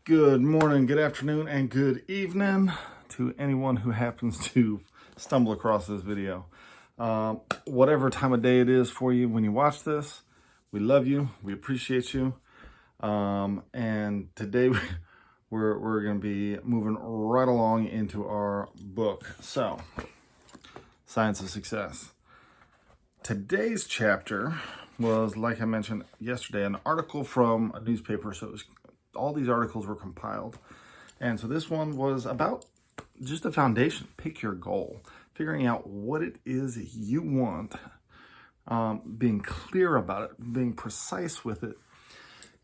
Good morning, good afternoon, and good evening to anyone who happens to stumble across this video. Whatever time of day it is for you when you watch this, we love you, we appreciate you. And today we're going to be moving right along into our book. So, Science of Success. Today's chapter was, like I mentioned yesterday, an article from a newspaper. So it was, all these articles were compiled. And so this one was about just a foundation. Pick your goal. Figuring out what it is you want. Being clear about it. Being precise with it.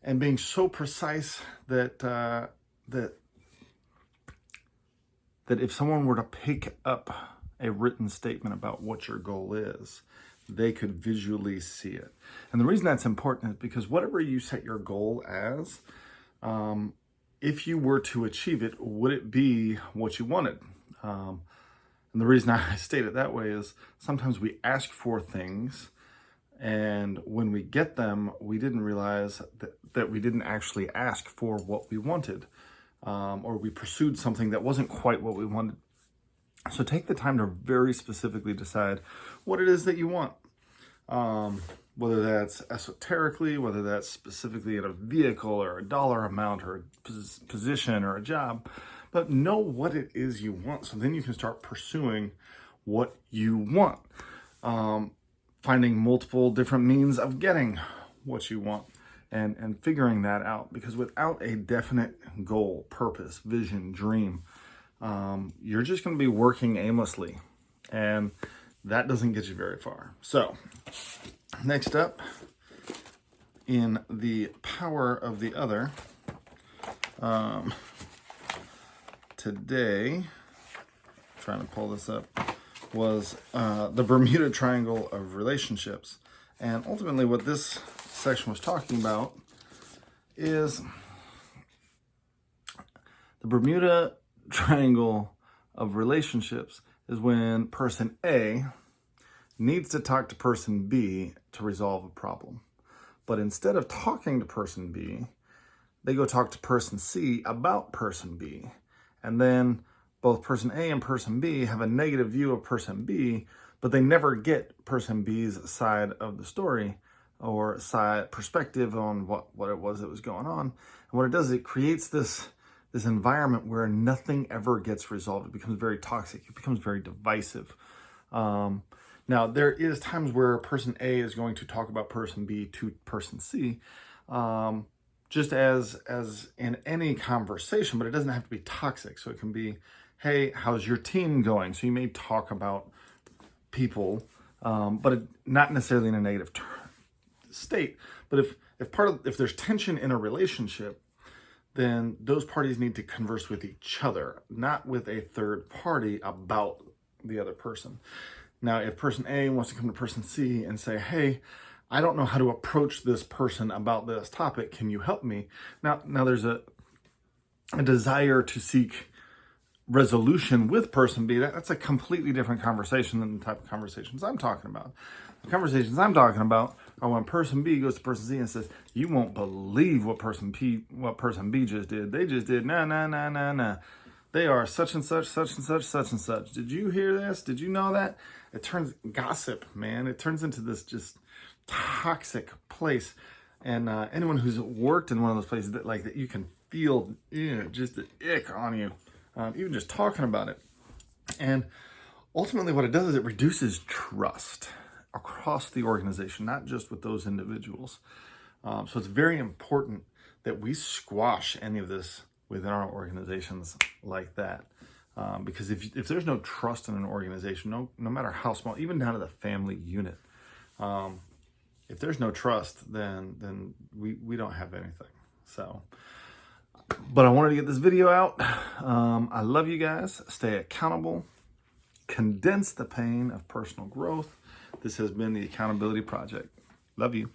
And being so precise that that if someone were to pick up a written statement about what your goal is, they could visually see it. And the reason that's important is because whatever you set your goal as, if you were to achieve it, would it be what you wanted? And the reason I state it that way is sometimes we ask for things, and when we get them, we didn't realize that we didn't actually ask for what we wanted, or we pursued something that wasn't quite what we wanted. So take the time to very specifically decide what it is that you want. Whether that's esoterically, whether that's specifically in a vehicle or a dollar amount or a position or a job, but know what it is you want. So then you can start pursuing what you want. Finding multiple different means of getting what you want and figuring that out. Because without a definite goal, purpose, vision, dream, you're just going to be working aimlessly, and that doesn't get you very far. So, next up, in The Power of the Other, today, trying to pull this up, was the Bermuda Triangle of relationships. And ultimately what this section was talking about is the Bermuda Triangle of relationships is when person A needs to talk to person B to resolve a problem. But instead of talking to person B, they go talk to person C about person B. And then both person A and person B have a negative view of person B, but they never get person B's side of the story or side perspective on what it was that was going on. And what it does is it creates this environment where nothing ever gets resolved. It becomes very toxic. It becomes very divisive. Now, there is times where person A is going to talk about person B to person C, just as in any conversation, but it doesn't have to be toxic. So it can be, hey, how's your team going? So you may talk about people, but not necessarily in a negative state. But if there's tension in a relationship, then those parties need to converse with each other, not with a third party about the other person. Now, if person A wants to come to person C and say, hey, I don't know how to approach this person about this topic, can you help me? Now there's a desire to seek resolution with person B. That's a completely different conversation than the type of conversations I'm talking about. The conversations I'm talking about are when person B goes to person C and says, you won't believe what person B just did. They just did nah. They are such and such, such and such, such and such. Did you hear this? Did you know that? It turns gossip, man. It turns into this just toxic place. And anyone who's worked in one of those places that you can feel just the ick on you, even just talking about it. And ultimately what it does is it reduces trust across the organization, not just with those individuals. So it's very important that we squash any of this within our organizations like that. Because if there's no trust in an organization, no matter how small, even down to the family unit, if there's no trust, then we don't have anything. So, but I wanted to get this video out. I love you guys. Stay accountable. Condense the pain of personal growth. This has been the Accountability Project. Love you.